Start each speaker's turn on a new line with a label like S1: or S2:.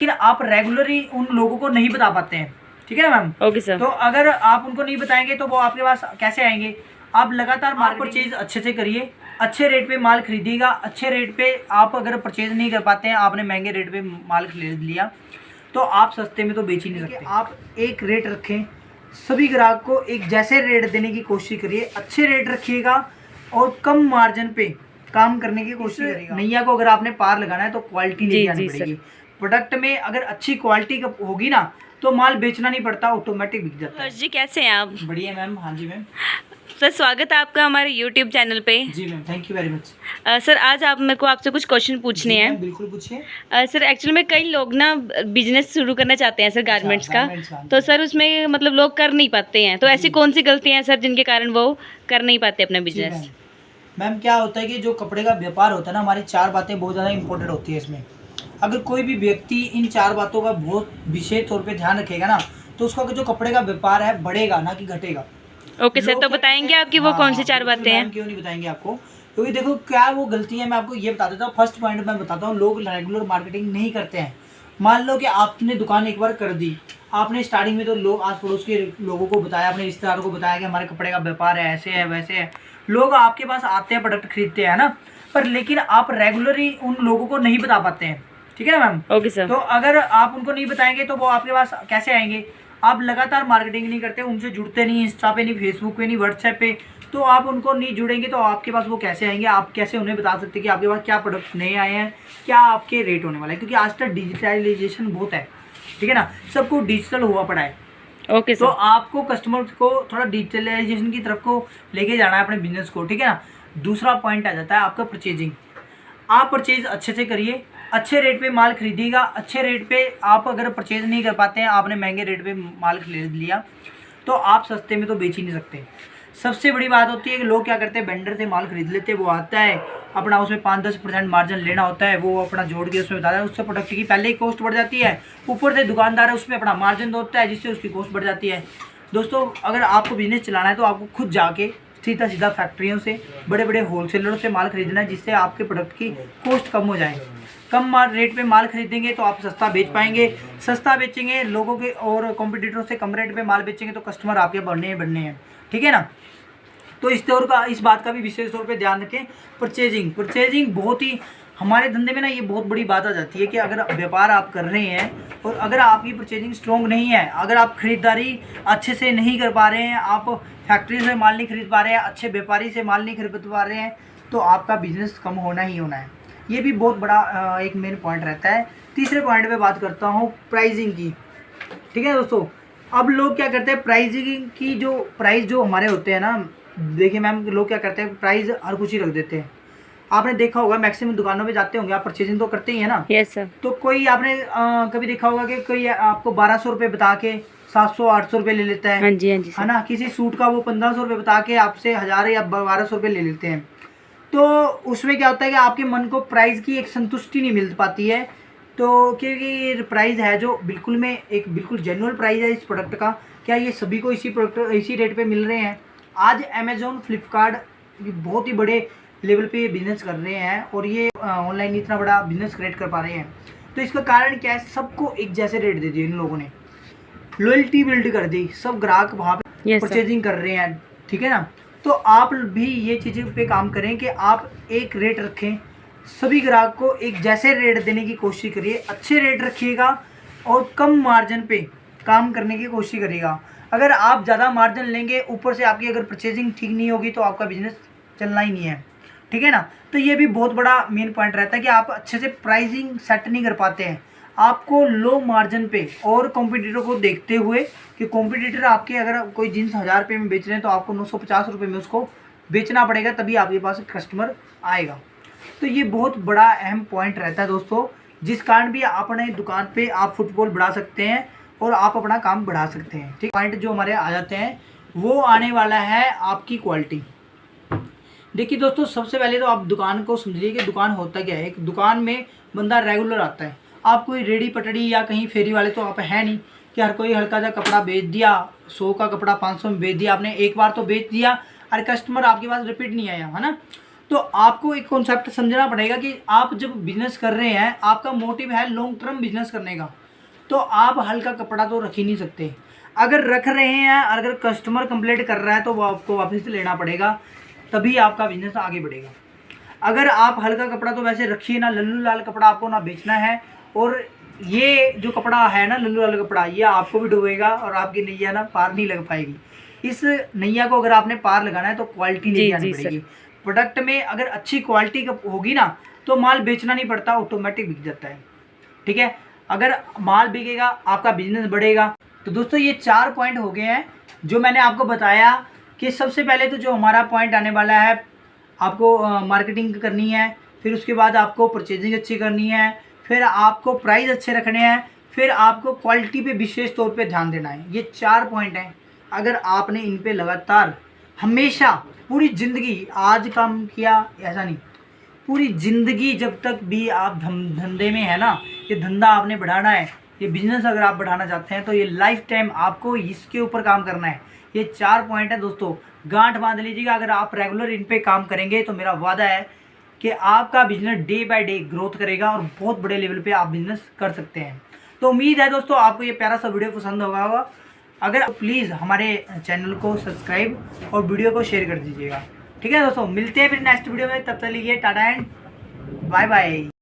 S1: लेकिन आप रेगुलरली उन लोगों को नहीं बता पाते हैं, ठीक है ना मैम?
S2: Okay sir.
S1: तो अगर आप उनको नहीं बताएंगे तो वो आपके पास कैसे आएंगे? आप लगातार माल परचेज अच्छे से करिए, अच्छे रेट पे माल खरीदिएगा। अच्छे रेट पे आप अगर परचेज नहीं कर पाते हैं, आपने महंगे रेट पे माल खरीद लिया तो आप सस्ते में तो बेच ही नहीं सकते। आप एक रेट रखें, सभी ग्राहक को एक जैसे रेट देने की कोशिश करिए, अच्छे रेट रखिएगा और कम मार्जिन पे काम करने की कोशिश करिएगा। नैया को अगर आपने पार लगाना है तो क्वालिटी लेके आनी पड़ेगी। प्रोडक्ट में अगर अच्छी क्वालिटी होगी ना तो माल बेचना नहीं पड़ता, ऑटोमेटिक बिक जाता है।
S2: हर्ष जी कैसे हैं आप?
S1: बढ़िया मैम। हाँ जी मैम।
S2: सर स्वागत है आपका हमारे यूट्यूब चैनल पे।
S1: जी ma'am, thank you very much.
S2: Sir आज आप मेरे को आपसे कुछ क्वेश्चन पूछने हैं।
S1: बिल्कुल पूछिए।
S2: सर एक्चुअली में कई लोग ना बिजनेस शुरू करना चाहते हैं सर गारमेंट्स का, तो सर उसमें मतलब लोग कर नहीं पाते हैं, तो ऐसी कौन सी गलतियां हैं सर जिनके कारण वो कर नहीं पाते अपना बिजनेस?
S1: मैम क्या होता है कि जो कपड़े का व्यापार होता है ना, हमारी 4 बातें बहुत ज़्यादा इंपॉर्टेंट होती है इसमें। अगर कोई भी व्यक्ति इन 4 बातों का बहुत विशेष तौर पे ध्यान रखेगा ना तो उसका जो कपड़े का व्यापार है बढ़ेगा ना कि घटेगा।
S2: ओके सर, तो बताएंगे आप कि वो कौन सी 4 बातें हैं?
S1: क्यों नहीं बताएंगे आपको, क्योंकि देखो क्या वो गलती है, मैं आपको ये बता देता हूँ। फर्स्ट पॉइंट मैं बताता हूँ, लोग रेगुलर मार्केटिंग नहीं करते हैं। मान लो कि आपने दुकान एक बार कर दी, आपने स्टार्टिंग में तो लोग आस पड़ोस के लोगों को बताया, अपने रिश्तेदारों को बताया कि हमारे कपड़े का व्यापार है, ऐसे है वैसे है। लोग आपके पास आते हैं, प्रोडक्ट खरीदते हैं ना, पर लेकिन आप रेगुलरली उन लोगों को नहीं बता पाते हैं, ठीक है ना मैम?
S2: Okay sir.
S1: तो अगर आप उनको नहीं बताएंगे तो वो आपके पास कैसे आएंगे? आप लगातार मार्केटिंग नहीं करते, उनसे जुड़ते नहीं, इंस्टा पे नहीं, फेसबुक पे नहीं, व्हाट्सएप पे, तो आप उनको नहीं जुड़ेंगे तो आपके पास वो कैसे आएंगे? आप कैसे उन्हें बता सकते हैं कि आपके पास क्या प्रोडक्ट नए आए हैं, क्या आपके रेट होने वाला है? क्योंकि आज तक डिजिटलाइजेशन बहुत है, ठीक है ना, सबको डिजिटल हुआ पड़ा है।
S2: ओके
S1: तो
S2: सर।
S1: आपको कस्टमर को थोड़ा डिजिटलाइजेशन की तरफ को लेके जाना है अपने बिजनेस को, ठीक है ना। दूसरा पॉइंट आ जाता है आपका परचेजिंग। आप परचेज अच्छे से करिए, अच्छे रेट पे माल खरीदिएगा। अच्छे रेट पे आप अगर परचेज नहीं कर पाते हैं, आपने महंगे रेट पे माल खरीद लिया तो आप सस्ते में तो बेच ही नहीं सकते। सबसे बड़ी बात होती है कि लोग क्या करते हैं, वेंडर से माल खरीद लेते हैं, वो आता है अपना उसमें 5-10% मार्जिन लेना होता है, वो अपना जोड़ के उसमें बताता है, उससे प्रोडक्ट की पहले ही कॉस्ट बढ़ जाती है, ऊपर से दुकानदार है उसमें अपना मार्जिन दोड़ता है जिससे उसकी कॉस्ट बढ़ जाती है। दोस्तों अगर आपको बिजनेस चलाना है तो आपको खुद जाके सीधा फैक्ट्रियों से, बड़े बड़े होलसेलरों से माल खरीदना है, जिससे आपके प्रोडक्ट की कॉस्ट कम हो जाए। कम रेट पे माल खरीदेंगे तो आप सस्ता बेच पाएंगे, सस्ता बेचेंगे लोगों के और कॉम्पिटिटरों से कम रेट पे माल बेचेंगे तो कस्टमर आपके बढ़ने हैं, ठीक है ना। तो इस बात का भी विशेष तौर पे ध्यान रखें। परचेजिंग बहुत ही हमारे धंधे में ना ये बहुत बड़ी बात आ जाती है कि अगर व्यापार आप कर रहे हैं और अगर आपकी परचेजिंग स्ट्रॉन्ग नहीं है, अगर आप खरीदारी अच्छे से नहीं कर पा रहे हैं, आप फैक्ट्री से माल नहीं खरीद पा रहे हैं, अच्छे व्यापारी से माल नहीं खरीद पा रहे हैं, तो आपका बिजनेस कम होना ही होना है। ये भी बहुत बड़ा एक मेन पॉइंट रहता है। तीसरे पॉइंट पे बात करता हूँ प्राइसिंग की, ठीक है दोस्तों। अब लोग क्या करते हैं, प्राइसिंग की जो प्राइस जो हमारे होते हैं ना, देखिए मैम लोग क्या करते हैं, प्राइस हर कुछ ही रख देते हैं। आपने देखा होगा मैक्सिमम दुकानों पे जाते होंगे आप, परचेजिंग तो करते ही है ना?
S2: Yes sir.
S1: तो कोई आपने कभी देखा होगा कि कोई आपको 1200 रुपये बता के 700-800 रुपये ले लेता है,
S2: हाँ जी
S1: है ना। किसी सूट का वो 1500 रुपये बता के आपसे 1000 या 1200 रुपये ले लेते हैं। तो उसमें क्या होता है कि आपके मन को प्राइस की एक संतुष्टि नहीं मिल पाती है। तो क्योंकि प्राइस है जो बिल्कुल में एक बिल्कुल जेन्युइन प्राइस है इस प्रोडक्ट का, क्या ये सभी को इसी रेट पे मिल रहे हैं? आज अमेज़ॉन, फ्लिपकार्ट बहुत ही बड़े लेवल पे बिजनेस कर रहे हैं और ये ऑनलाइन इतना बड़ा बिजनेस क्रिएट कर पा रहे हैं। तो इसका कारण क्या है, सबको एक जैसे रेट दे दिए इन लोगों ने, लॉयल्टी बिल्ड कर दी, सब ग्राहक वहाँ पे परचेजिंग कर रहे हैं, ठीक है ना। तो आप भी ये चीज़ों पे काम करें कि आप एक रेट रखें, सभी ग्राहक को एक जैसे रेट देने की कोशिश करिए, अच्छे रेट रखिएगा और कम मार्जिन पे काम करने की कोशिश करिएगा। अगर आप ज़्यादा मार्जिन लेंगे, ऊपर से आपकी अगर परचेजिंग ठीक नहीं होगी तो आपका बिजनेस चलना ही नहीं है, ठीक है ना। तो ये भी बहुत बड़ा मेन पॉइंट रहता है कि आप अच्छे से प्राइसिंग सेट नहीं कर पाते हैं। आपको लो मार्जिन पे और कॉम्पिटिटर को देखते हुए कि कॉम्पिटिटर आपके अगर कोई जीन्स 1000 रुपये में बेच रहे हैं तो आपको 950 रुपये में उसको बेचना पड़ेगा, तभी आपके पास कस्टमर आएगा। तो ये बहुत बड़ा अहम पॉइंट रहता है दोस्तों, जिस कारण भी अपने दुकान पे आप फुटफॉल बढ़ा सकते हैं और आप अपना काम बढ़ा सकते हैं, ठीक। पॉइंट जो हमारे आ जाते हैं वो आने वाला है आपकी क्वालिटी। देखिए दोस्तों सबसे पहले तो आप दुकान को समझिए कि दुकान होता क्या है। एक दुकान में बंदा रेगुलर आता है, आप कोई रेडी पटड़ी या कहीं फेरी वाले तो आप है नहीं कि हर कोई हल्का सा कपड़ा बेच दिया, 100 का कपड़ा 500 में बेच दिया आपने, एक बार तो बेच दिया और कस्टमर आपके पास रिपीट नहीं आया, है ना। तो आपको एक कॉन्सेप्ट समझना पड़ेगा कि आप जब बिजनेस कर रहे हैं, आपका मोटिव है लॉन्ग टर्म बिजनेस करने का, तो आप हल्का कपड़ा तो रख ही नहीं सकते। अगर रख रहे हैं, अगर कस्टमर कंप्लेंट कर रहा है तो वो आपको वापस लेना पड़ेगा, तभी आपका बिजनेस आगे बढ़ेगा। अगर आप हल्का कपड़ा तो वैसे रखिए ना, लल्लू लाल कपड़ा आपको ना बेचना है। और ये जो कपड़ा है ना, लल्लू लाल कपड़ा, ये आपको भी डुबेगा और आपकी नैया ना पार नहीं लग पाएगी। इस नैया को अगर आपने पार लगाना है तो क्वालिटी लेके आनी पड़ेगी। प्रोडक्ट में अगर अच्छी क्वालिटी होगी ना तो माल बेचना नहीं पड़ता, ऑटोमेटिक बिक जाता है। ठीक है, अगर माल बिकेगा आपका बिजनेस बढ़ेगा। तो दोस्तों ये 4 पॉइंट हो गए हैं जो मैंने आपको बताया कि सबसे पहले तो जो हमारा पॉइंट आने वाला है, आपको मार्केटिंग करनी है, फिर उसके बाद आपको परचेजिंग अच्छी करनी है, फिर आपको प्राइस अच्छे रखने हैं, फिर आपको क्वालिटी पे विशेष तौर पे ध्यान देना है। ये 4 पॉइंट हैं। अगर आपने इन पे लगातार हमेशा पूरी ज़िंदगी, आज काम किया ऐसा नहीं, पूरी ज़िंदगी जब तक भी आप धंधे में है ना, ये धंधा आपने बढ़ाना है, ये बिज़नेस अगर आप बढ़ाना चाहते हैं तो ये लाइफ टाइम आपको इसके ऊपर काम करना है। ये 4 पॉइंट है दोस्तों, गांठ बांध लीजिएगा। अगर आप रेगुलर इन पे काम करेंगे तो मेरा वादा है कि आपका business day by day growth करेगा और बहुत बड़े लेवल पे आप बिजनेस कर सकते हैं। तो उम्मीद है दोस्तों आपको ये प्यारा सा वीडियो पसंद होगा। अगर प्लीज़ हमारे चैनल को सब्सक्राइब और वीडियो को शेयर कर दीजिएगा। ठीक है दोस्तों, मिलते हैं फिर नेक्स्ट वीडियो में, तब तक के लिए टाटा एंड बाय बाय।